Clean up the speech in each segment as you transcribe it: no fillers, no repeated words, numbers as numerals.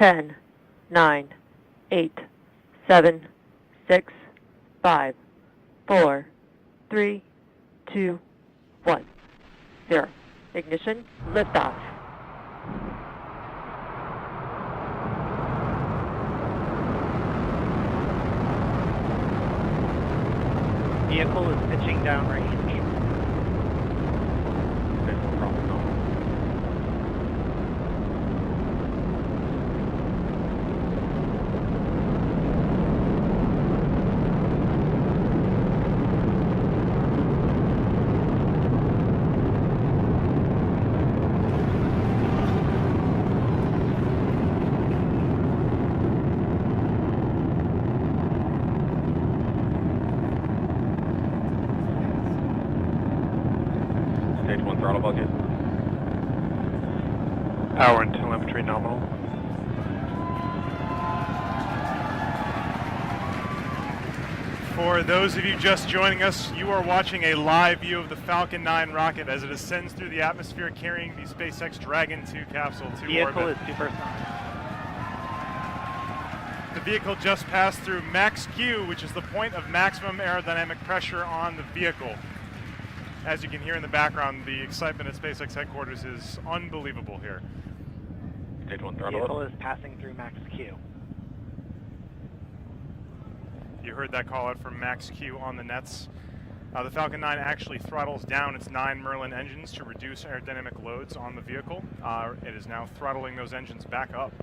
10, 9, 8, 7, 6, 5, 4, 3, 2, 1, 0. Ignition, liftoff. Vehicle is pitching downrange. No problem, no. Stage 1 throttle bucket. Power and telemetry nominal. For those of you just joining us, you are watching a live view of the Falcon 9 rocket as it ascends through the atmosphere carrying the SpaceX Dragon 2 capsule to Vehicle orbit. is supersonic. The vehicle just passed through max Q, which is the point of maximum aerodynamic pressure on the vehicle. As you can hear in the background, the excitement at SpaceX headquarters is unbelievable here. Stage 1 throttle Vehicle up. is passing through max Q. You heard that call out from max Q on the nets. The Falcon 9 actually throttles down its 9 Merlin engines to reduce aerodynamic loads on the vehicle. It is now throttling those engines back up.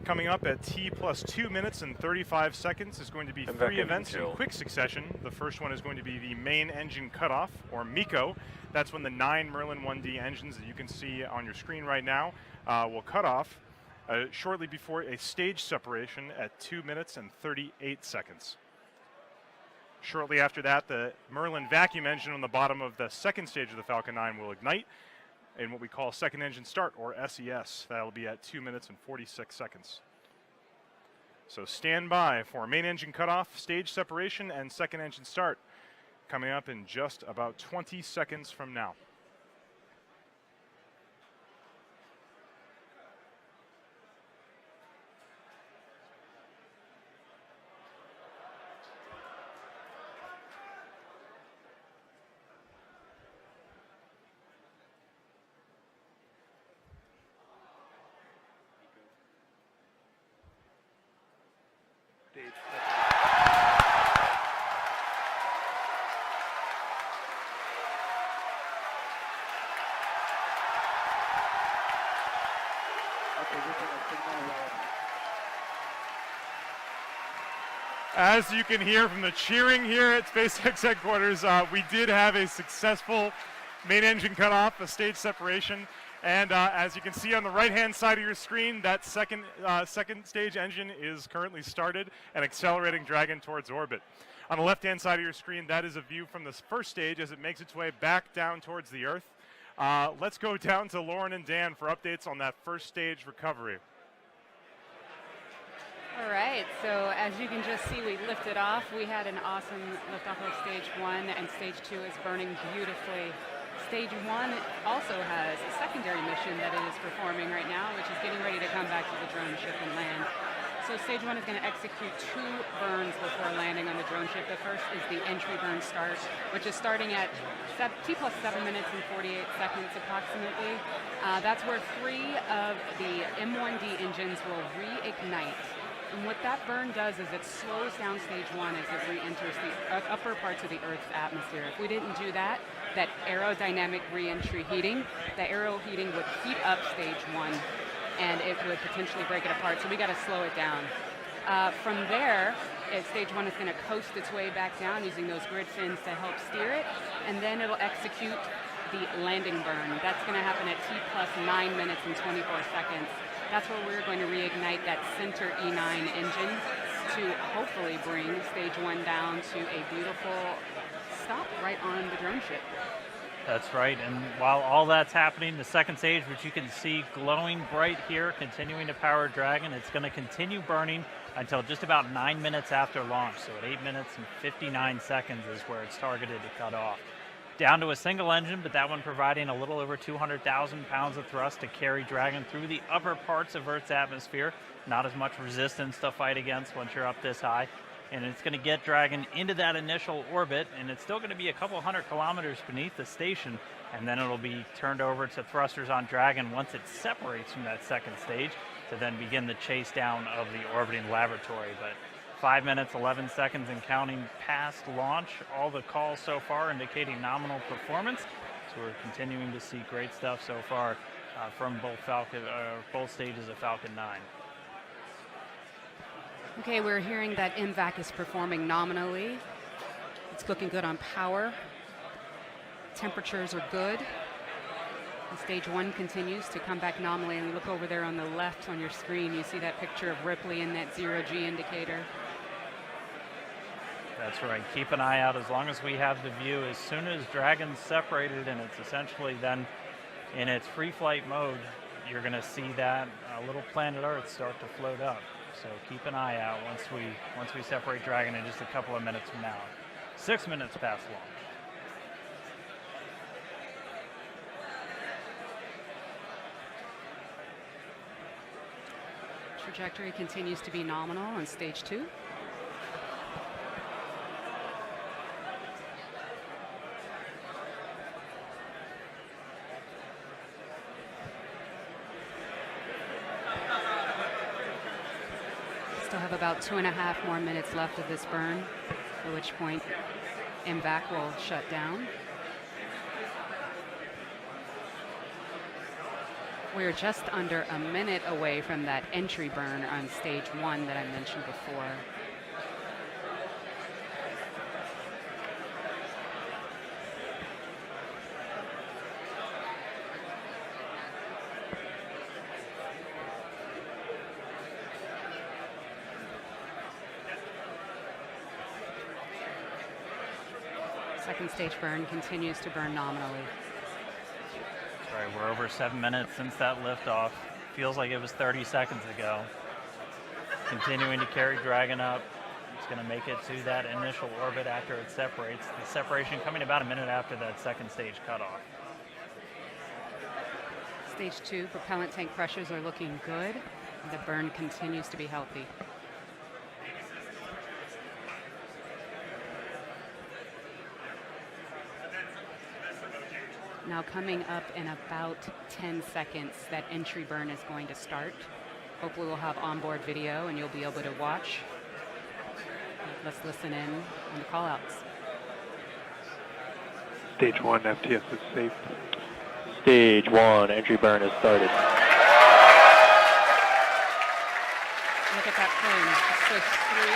Coming up at T plus 2 minutes and 35 seconds is going to be Come back 3 in, events in Jill. quick succession. The first one is going to be the main engine cutoff, or MECO. That's when the 9 Merlin 1D engines that you can see on your screen right now will cut off shortly before a stage separation at 2 minutes and 38 seconds. Shortly after that, the Merlin vacuum engine on the bottom of the second stage of the Falcon 9 will ignite in what we call second engine start, or SES. That'll be at 2 minutes and 46 seconds. So stand by for main engine cutoff, stage separation, and second engine start coming up in just about 20 seconds from now. As you can hear from the cheering here at SpaceX headquarters, we did have a successful main engine cutoff, a stage separation, and as you can see on the right-hand side of your screen, that second stage engine is currently started and accelerating Dragon towards orbit. On the left-hand side of your screen, that is a view from the first stage as it makes its way back down towards the Earth. Let's go down to Lauren and Dan for updates on that first stage recovery. All right, so as you can just see, we lifted off. We had an awesome liftoff of stage 1, and stage 2 is burning beautifully. Stage 1 also has a secondary mission that it is performing right now, which is getting ready to come back to the drone ship and land. So stage 1 is going to execute 2 burns before landing on the drone ship. The first is the entry burn start, which is starting at T plus 7 minutes and 48 seconds approximately. That's where 3 of the M1D engines will reignite. And what that burn does is it slows down stage 1 as it re-enters the upper parts of the Earth's atmosphere. If we didn't do that, that aerodynamic re-entry heating, the aero heating would heat up stage 1 and it would potentially break it apart, so we got to slow it down. From there, stage 1 is going to coast its way back down using those grid fins to help steer it, and then it'll execute the landing burn. That's going to happen at T plus 9 minutes and 24 seconds. That's where we're going to reignite that center E9 engine to hopefully bring stage 1 down to a beautiful stop right on the drone ship. That's right, and while all that's happening, the second stage, which you can see glowing bright here, continuing to power Dragon, it's going to continue burning until just about 9 minutes after launch. So at 8 minutes and 59 seconds is where it's targeted to cut off. down to a single engine, but that one providing a little over 200,000 pounds of thrust to carry Dragon through the upper parts of Earth's atmosphere. Not as much resistance to fight against once you're up this high. And it's going to get Dragon into that initial orbit, and it's still going to be a couple hundred kilometers beneath the station, and then it'll be turned over to thrusters on Dragon once it separates from that second stage to then begin the chase down of the orbiting laboratory. But 5 minutes, 11 seconds and counting past launch. All the calls so far indicating nominal performance. So we're continuing to see great stuff so far from both stages of Falcon 9. Okay, we're hearing that MVAC is performing nominally. It's looking good on power. Temperatures are good. And stage 1 continues to come back nominally. And look over there on the left on your screen, you see that picture of Ripley and that 0G indicator. That's right. Keep an eye out as long as we have the view. As soon as Dragon's separated and it's essentially then in its free flight mode, you're going to see that little planet Earth start to float up. So keep an eye out once we separate Dragon in just a couple of minutes from now. 6 minutes past launch. Trajectory continues to be nominal on stage 2. Still have about 2.5 more minutes left of this burn, at which point MVAC will shut down. We're just under a minute away from that entry burn on stage 1 that I mentioned before. Second stage burn continues to burn nominally. Right, we're over 7 minutes since that liftoff. Feels like it was 30 seconds ago. Continuing to carry Dragon up. It's going to make it to that initial orbit after it separates. The separation coming about a minute after that second stage cutoff. Stage 2 propellant tank pressures are looking good. The burn continues to be healthy. Now coming up in about 10 seconds, that entry burn is going to start. Hopefully we'll have onboard video and you'll be able to watch. Let's listen in on the call-outs. Stage 1 FTS is safe. Stage 1 entry burn has started. Look at that plume. So 3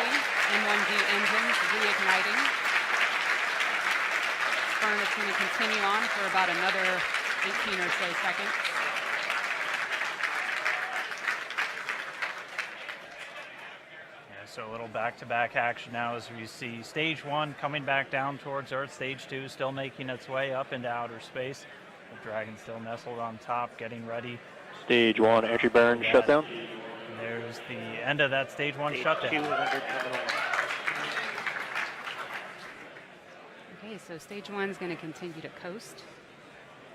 N1D engines reigniting. Burn is going to continue on for about another 18 or so seconds. Yeah, so a little back-to-back action now as we see stage 1 coming back down towards Earth, stage 2 still making its way up into outer space. The Dragon still nestled on top, getting ready. Stage 1 entry burn shutdown. There's the end of that stage 1 shutdown. 2 is under terminal. Okay, so stage 1 is going to continue to coast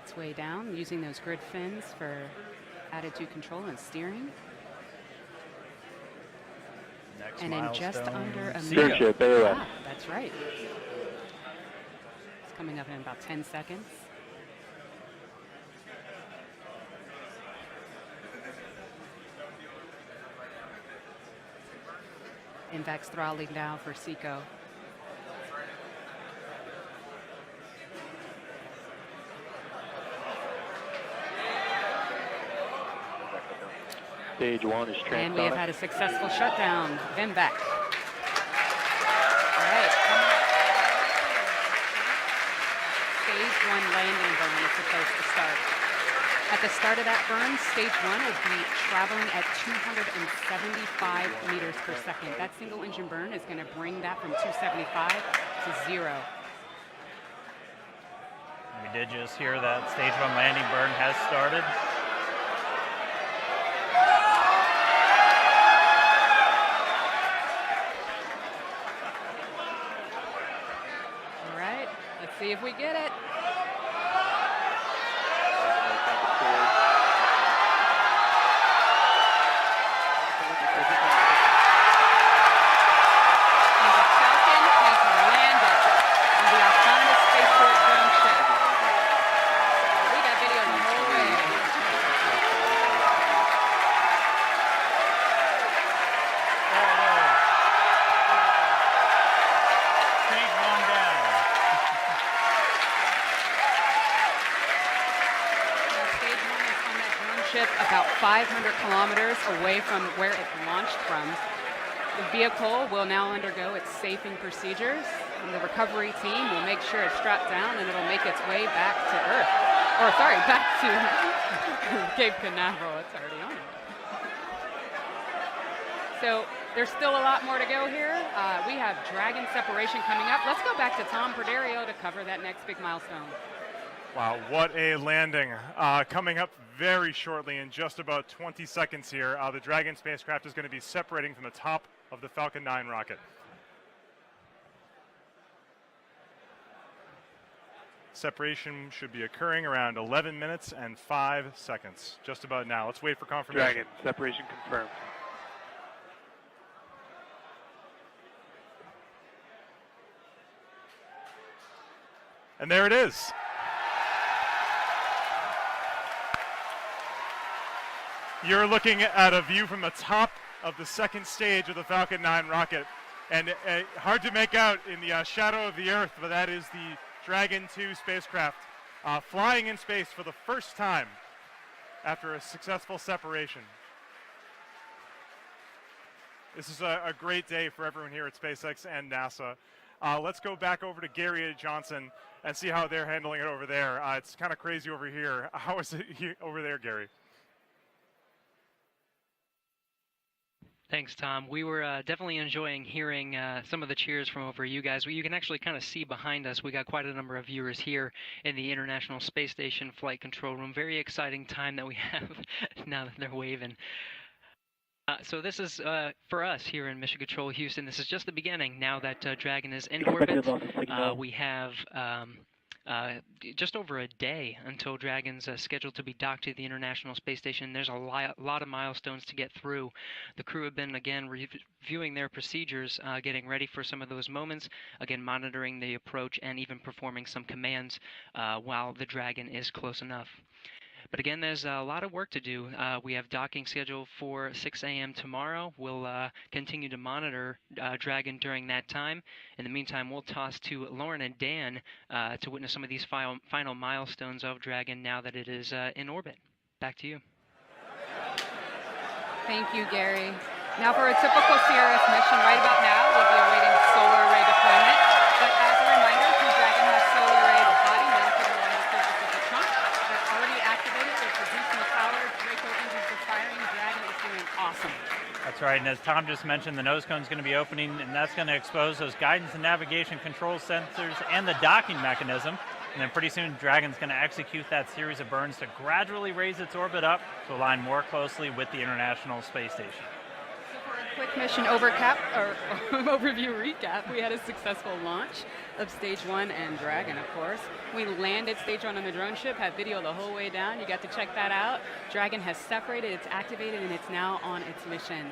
its way down using those grid fins for attitude control and steering. Next And in just milestone, under a Seago. minute. Steership AOS. Ah, that's right. It's coming up in about 10 seconds. MVAC's throttling down for Seco. Stage 1 is transonic. And we have had a successful shutdown. VMVAC. All right. Stage 1 landing burn is supposed to start. At the start of that burn, stage 1 will be traveling at 275 meters per second. That single engine burn is going to bring that from 275 to 0. We did just hear that stage 1 landing burn has started. All right. Let's see if we get it. And the Falcon has landed on the autonomous spaceport drone ship. We got video the whole way. Stage 1 down. Stage 1 is on that drone ship about 500 kilometers away from where it launched from. The vehicle will now undergo its safing procedures, and the recovery team will make sure it's strapped down and it'll make its way back to Earth. Or sorry, back to Cape Canaveral. It's already on it. So there's still a lot more to go here. We have Dragon separation coming up. Let's go back to Tom Perderio to cover that next big milestone. Wow, what a landing. Coming up very shortly in just about 20 seconds here, the Dragon spacecraft is going to be separating from the top of the Falcon 9 rocket. Separation should be occurring around 11 minutes and 5 seconds, just about now. Let's wait for confirmation. Dragon, separation confirmed. And there it is. You're looking at a view from the top of the second stage of the Falcon 9 rocket. And hard to make out in the shadow of the Earth, but that is the Dragon 2 spacecraft flying in space for the first time after a successful separation. This is a great day for everyone here at SpaceX and NASA. Let's go back over to Gary Johnson and see how they're handling it over there. It's kind of crazy over here. How is it over there, Gary? Thanks, Tom. We were definitely enjoying hearing some of the cheers from over you guys. You can actually kind of see behind us. We got quite a number of viewers here in the International Space Station Flight Control Room. Very exciting time that we have now that they're waving. So this is, for us here in Mission Control Houston, this is just the beginning. Now that Dragon is in orbit, we have just over a day until Dragon's scheduled to be docked to the International Space Station. There's a lot of milestones to get through. The crew have been, again, reviewing their procedures, getting ready for some of those moments, again, monitoring the approach and even performing some commands while the Dragon is close enough. But again, there's a lot of work to do. We have docking scheduled for 6 a.m. tomorrow. We'll continue to monitor Dragon during that time. In the meantime, we'll toss to Lauren and Dan to witness some of these final milestones of Dragon now that it is in orbit. Back to you. Thank you, Gary. Now for a typical CRS mission, right about now, we'll be awaiting solar array deployment. But as a reminder, Crew Dragon has solar array body mounted along the surface of the trunk. They're already activated. They're producing the power. Draco engines are firing. Dragon is doing awesome. That's right, and as Tom just mentioned, the nose cone is going to be opening, and that's going to expose those guidance and navigation control sensors and the docking mechanism. And then pretty soon, Dragon's going to execute that series of burns to gradually raise its orbit up to align more closely with the International Space Station. So for a quick mission overview recap, we had a successful launch of Stage 1 and Dragon, of course. We landed Stage 1 on the drone ship, had video the whole way down. You got to check that out. Dragon has separated, it's activated, and it's now on its mission.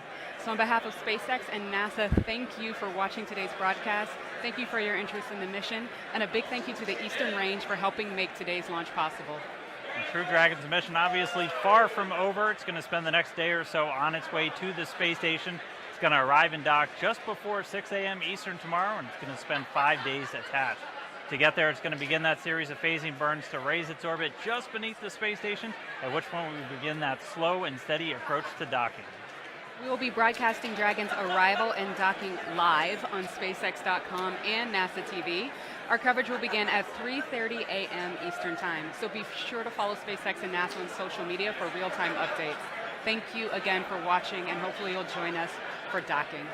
So on behalf of SpaceX and NASA, thank you for watching today's broadcast. Thank you for your interest in the mission, and a big thank you to the Eastern Range for helping make today's launch possible. And Crew Dragon's mission obviously far from over. It's going to spend the next day or so on its way to the space station. It's going to arrive and dock just before 6 a.m. Eastern tomorrow, and it's going to spend 5 days attached. To get there, it's going to begin that series of phasing burns to raise its orbit just beneath the space station, at which point we begin that slow and steady approach to docking. We will be broadcasting Dragon's arrival and docking live on SpaceX.com and NASA TV. Our coverage will begin at 3:30 a.m. Eastern Time, so be sure to follow SpaceX and NASA on social media for real-time updates. Thank you again for watching, and hopefully you'll join us for docking.